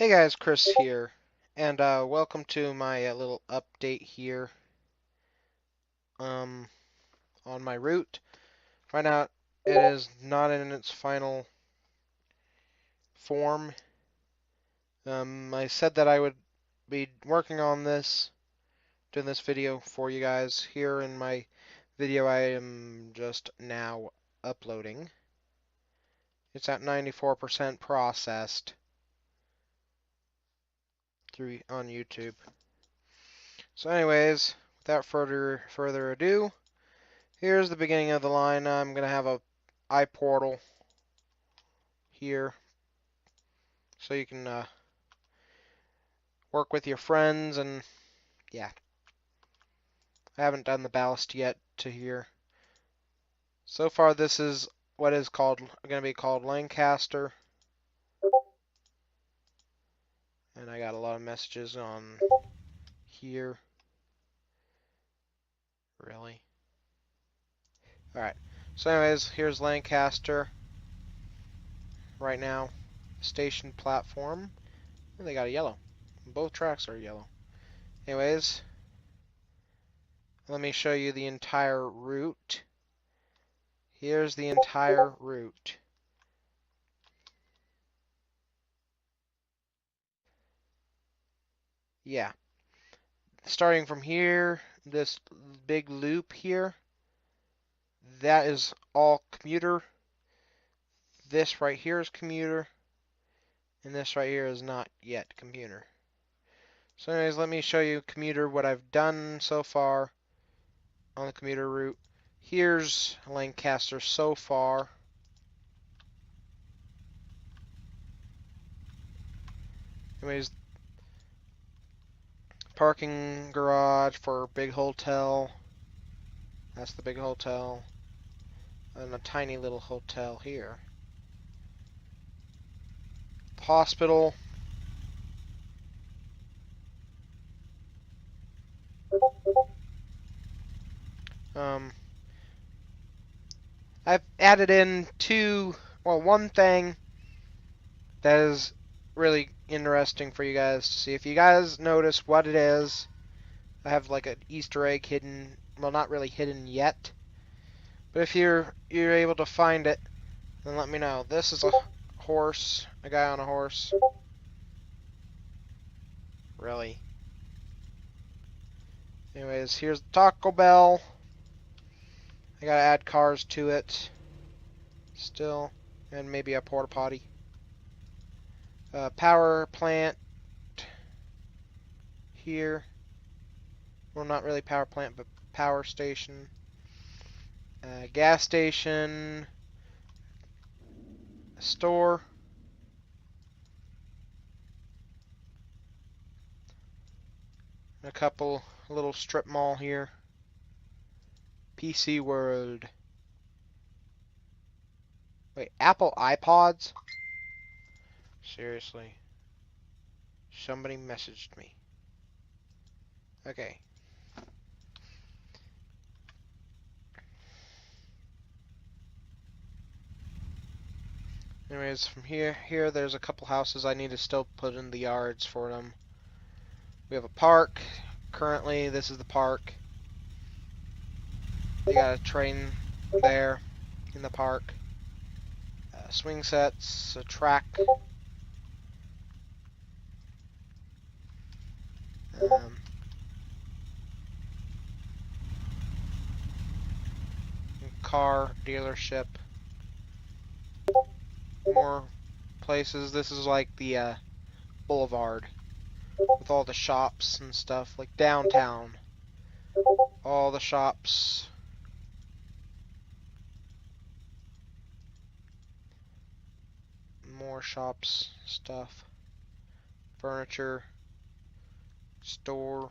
Hey guys, Chris here, and welcome to my little update here um, on my route. Find out it is not in its final form. I said that I would be working on this, doing this video for you guys. Here in my video I am just now uploading. It's at 94% processed through on YouTube. So anyways, without further ado, here's the beginning of the line. I'm gonna have a iPortal here, so you can work with your friends, and yeah, I haven't done the ballast yet to here. So far, this is what is going to be called Lancaster, and I got a lot of messages on here. Really? All right. So anyways, here's Lancaster right now. Station platform. And they got a yellow. Both tracks are yellow. Anyways, let me show you the entire route. Here's the entire route. Yeah. Starting from here, this big loop here, that is all commuter. This right here is commuter. And this right here is not yet commuter. So anyways, let me show you commuter, what I've done so far on the commuter route. Here's Lancaster so far. Anyways, parking garage for big hotel. That's the big hotel. And a tiny little hotel here. Hospital. I've added in one thing that is really interesting for you guys to see. If you guys notice what it is, I have like an Easter egg hidden. Well, not really hidden yet, but if you're able to find it, then let me know. This is a horse, a guy on a horse. Really? Anyways, here's Taco Bell. I gotta add cars to it still, and maybe a porta potty. Power plant here. Well, not really power plant, but power station. Gas station. Store. A little strip mall here. PC World. Wait, Apple iPods? Seriously. Somebody messaged me. Okay. Anyways, from here there's a couple houses I need to still put in the yards for them. We have a park. Currently, this is the park. They got a train there in the park. Swing sets, a track. Car dealership. More places. This is like the boulevard with all the shops and stuff, like downtown. All the shops. More shops, stuff. Furniture. Store.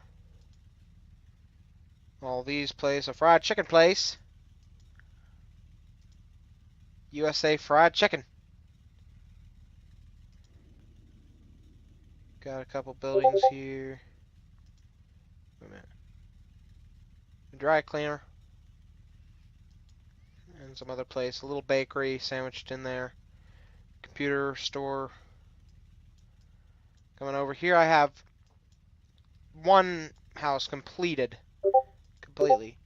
All these places. A fried chicken place. USA Fried Chicken. Got a couple buildings here. Wait a minute. A dry cleaner. And some other place. A little bakery sandwiched in there. Computer store. Coming over here, I have one house completed completely.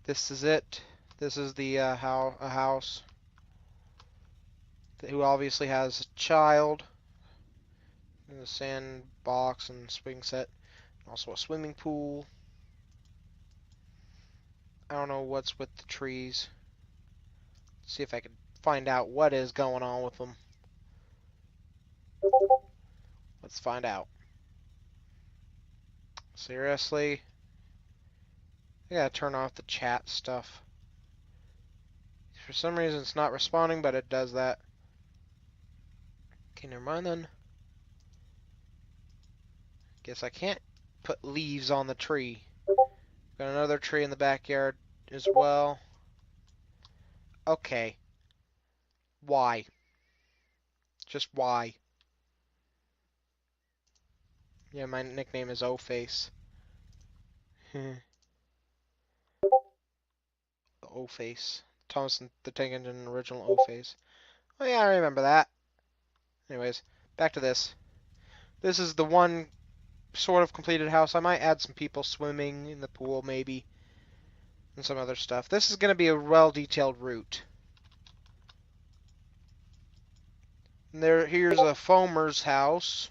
This is it. This is the a house who obviously has a child. And a sandbox and swing set. Also a swimming pool. I don't know what's with the trees. See if I can find out what is going on with them. Let's find out. Seriously? I gotta turn off the chat stuff. For some reason it's not responding, but it does that. Okay, never mind then. Guess I can't put leaves on the tree. Got another tree in the backyard as well. Okay. Why? Just why? Yeah, my nickname is O-Face. O-Face. Thomas the Tank Engine original O-Face. Oh yeah, I remember that. Anyways, back to this. This is the one sort of completed house. I might add some people swimming in the pool, maybe, and some other stuff. This is going to be a well-detailed route. And here's a foamer's house,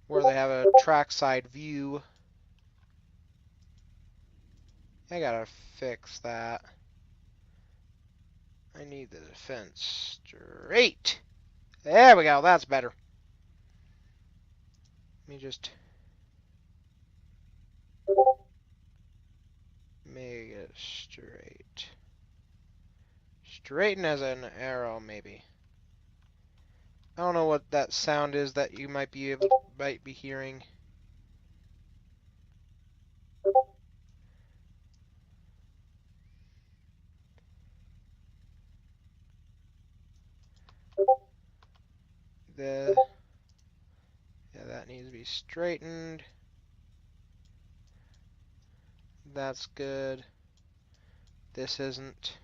where they have a trackside view. I gotta fix that. I need the fence straight. There we go, that's better. Let me just make it straight. Straighten as an arrow, maybe. I don't know what that sound is that you might be hearing. Yeah, that needs to be straightened. That's good. This isn't.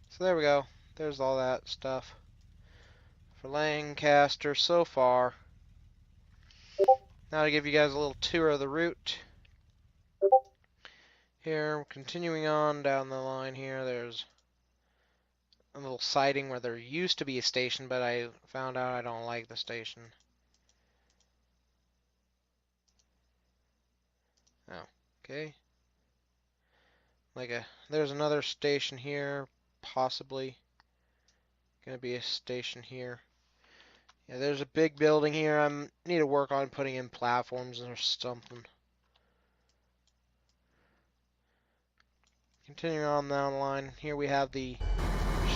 So there we go. There's all that stuff for Lancaster so far. Now to give you guys a little tour of the route. Here, continuing on down the line here, there's a little siding where there used to be a station, but I found out I don't like the station. Oh, okay. There's another station here, possibly. Gonna be a station here. Yeah, there's a big building here. I need to work on putting in platforms or something. Continuing on down the line, here we have the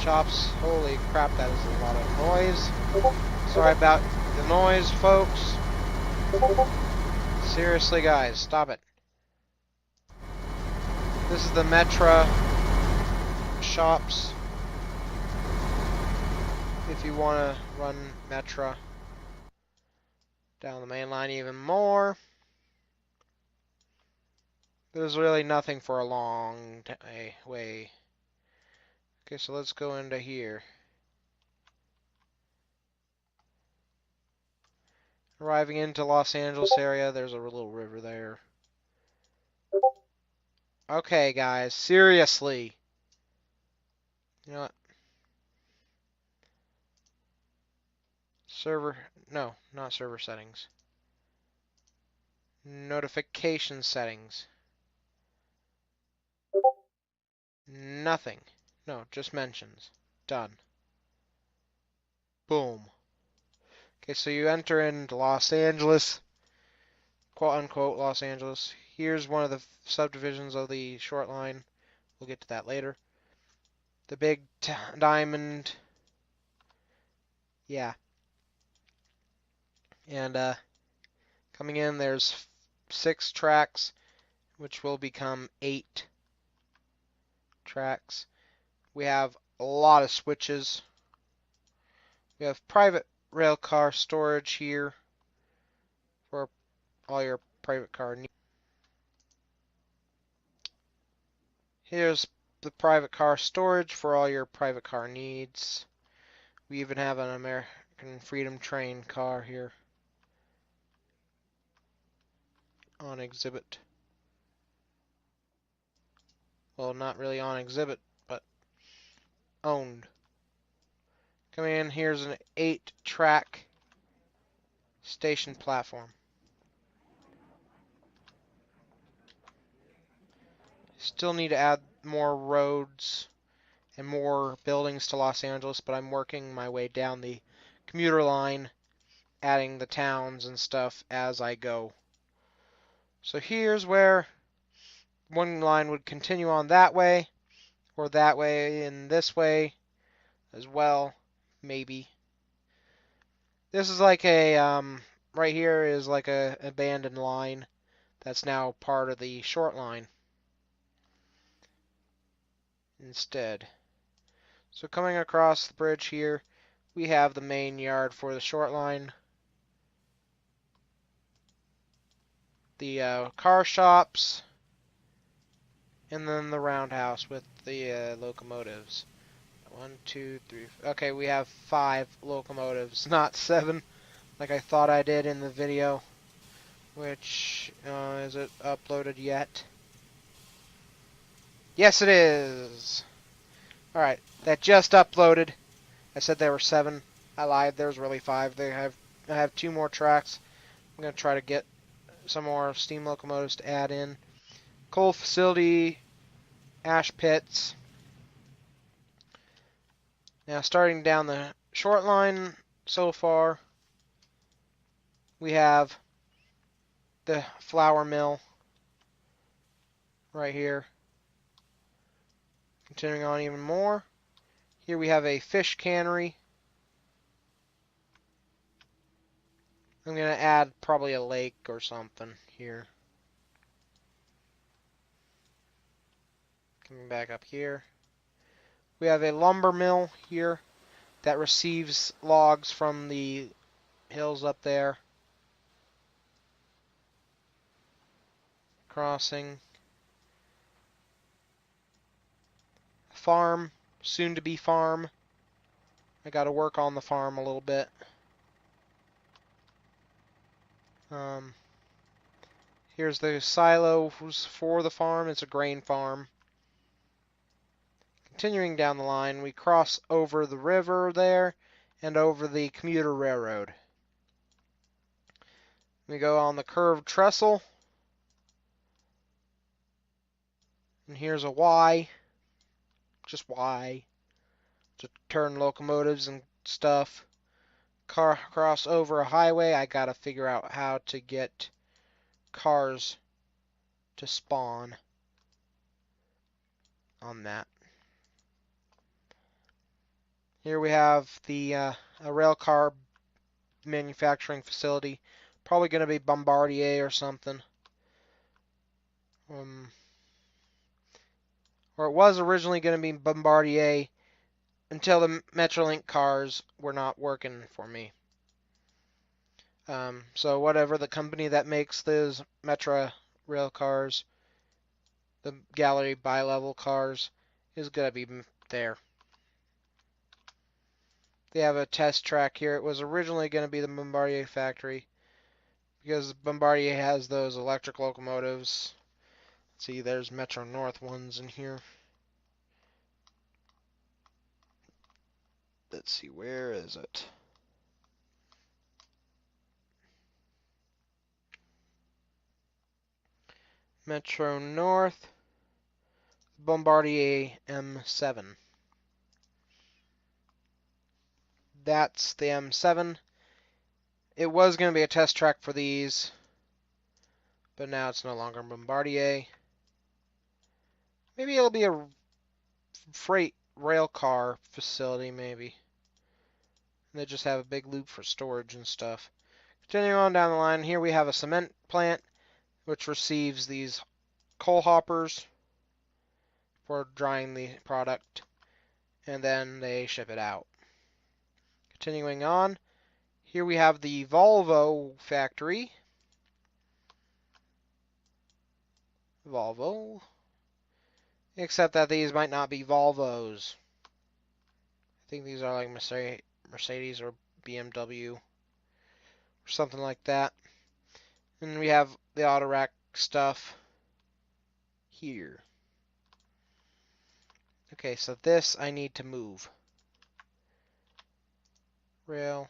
shops. Holy crap, that is a lot of noise. Sorry about the noise, folks. Seriously, guys, stop it. This is the Metra shops. If you want to run Metra down the main line even more. There's really nothing for a long way. Okay, so let's go into here. Arriving into Los Angeles area, there's a little river there. Okay, guys, seriously. You know what? No, not server settings. Notification settings. Nothing. No, just mentions. Done. Boom. Okay, so you enter into Los Angeles, quote unquote Los Angeles. Here's one of the subdivisions of the short line. We'll get to that later. The big diamond. Yeah. And coming in, there's 6 tracks, which will become 8 tracks. We have a lot of switches. We have private rail car storage here for all your private car needs. Here's the private car storage for all your private car needs. We even have an American Freedom Train car here on exhibit. Well, not really on exhibit, but owned. Coming in, here's an 8-track station platform. Still need to add more roads and more buildings to Los Angeles, but I'm working my way down the commuter line, adding the towns and stuff as I go. So here's where one line would continue on that way, or that way, and this way as well, maybe. This is like right here is like a abandoned line that's now part of the short line instead. So coming across the bridge here, we have the main yard for the short line, the car shops, and then the roundhouse with the locomotives. 1, 2, 3. Okay, we have 5 locomotives, not 7, like I thought I did in the video. Which, is it uploaded yet? Yes, it is! Alright, that just uploaded. I said there were 7. I lied, there's really 5. I have 2 more tracks. I'm going to try to get some more steam locomotives to add in. Coal facility, ash pits. Now, starting down the short line so far, we have the flour mill right here. Continuing on even more. Here we have a fish cannery. I'm going to add probably a lake or something here. Coming back up here. We have a lumber mill here that receives logs from the hills up there. Crossing. Farm. Soon to be farm. I got to work on the farm a little bit. Here's the silos for the farm. It's a grain farm. Continuing down the line, we cross over the river there and over the commuter railroad. We go on the curved trestle. And here's a Y. Just Y. To turn locomotives and stuff. Cross over a highway. I gotta figure out how to get cars to spawn on that. Here we have the a rail car manufacturing facility. Probably going to be Bombardier or something. Or it was originally going to be Bombardier until the Metrolink cars were not working for me. So whatever the company that makes those Metra rail cars, the gallery bi-level cars, is going to be there. They have a test track here. It was originally going to be the Bombardier factory because Bombardier has those electric locomotives. Let's see, there's Metro North ones in here. Let's see, where is it? Metro North, Bombardier M7. That's the M7. It was going to be a test track for these, but now it's no longer Bombardier. Maybe it'll be a freight rail car facility, maybe. They just have a big loop for storage and stuff. Continuing on down the line, here we have a cement plant, which receives these coal hoppers for drying the product, and then they ship it out. Continuing on, here we have the Volvo factory. Volvo. Except that these might not be Volvos. I think these are like Mercedes or BMW or something like that. And we have the auto rack stuff here. Okay, so this I need to move. Rail.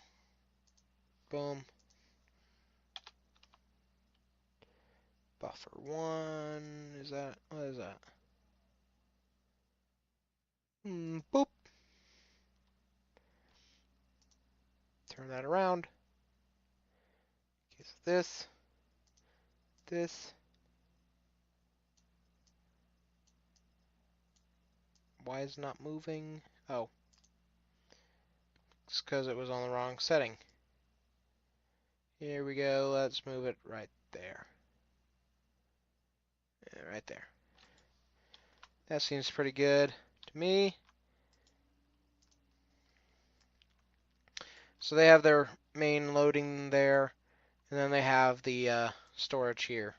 Boom. Buffer 1. Is that? What is that? Boop. Turn that around. Okay, so this. Why is it not moving? Oh. It's because it was on the wrong setting. Here we go. Let's move it right there. Yeah, right there. That seems pretty good to me. So they have their main loading there, and then they have the storage here.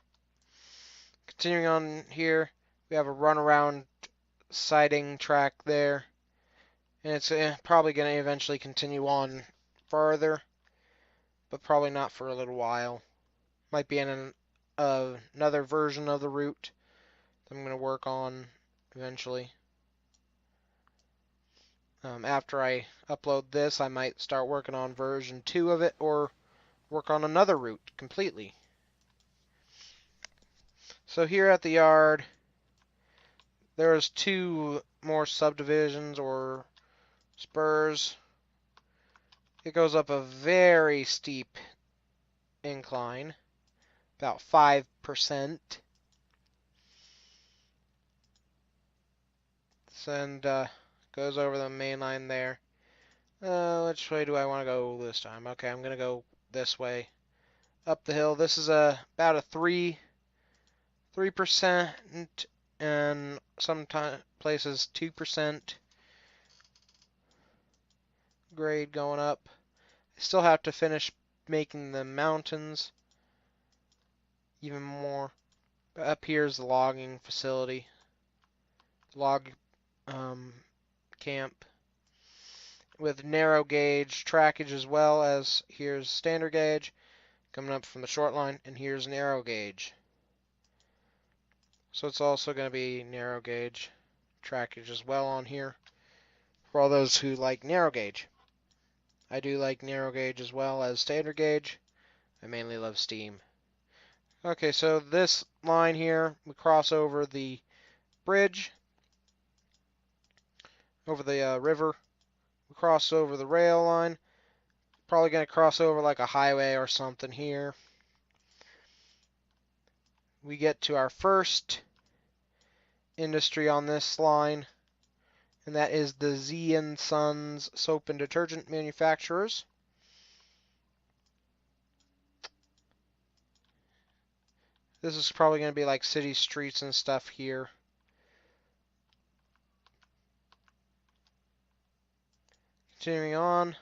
Continuing on here, we have a runaround siding track there, and it's probably going to eventually continue on further, but probably not for a little while. Might be in another version of the route that I'm going to work on eventually. After I upload this, I might start working on version 2 of it, or work on another route completely. So here at the yard, there's 2 more subdivisions or spurs. It goes up a very steep incline, about 5%. And goes over the main line there. Which way do I want to go this time? Okay, I'm going to go this way. Up the hill. This is about a 3%, and some places 2% grade going up. I still have to finish making the mountains even more. But up here is the logging facility. Log camp with narrow gauge trackage, as well as here's standard gauge coming up from the short line, and here's narrow gauge. So it's also going to be narrow gauge trackage as well on here for all those who like narrow gauge. I do like narrow gauge as well as standard gauge. I mainly love steam. Okay, so this line here, we cross over the bridge, over the river. We cross over the rail line. Probably going to cross over like a highway or something here. We get to our first industry on this line, and that is the Z and Sons soap and detergent manufacturers. This is probably going to be like city streets and stuff here. Continuing on,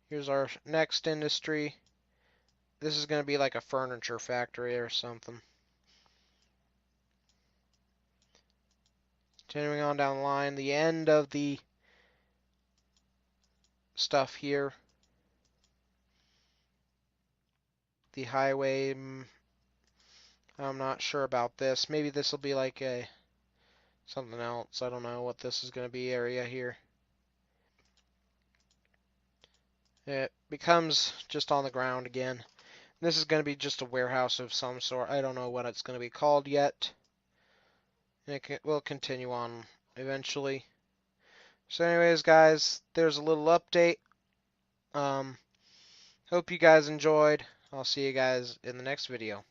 here's our next industry. This is going to be like a furniture factory or something. Continuing on down the line, the end of the stuff here. The highway, I'm not sure about this. Maybe this will be like a something else. I don't know what this is going to be area here. It becomes just on the ground again. This is going to be just a warehouse of some sort. I don't know what it's going to be called yet. And it will continue on eventually. So anyways, guys, there's a little update. Hope you guys enjoyed. I'll see you guys in the next video.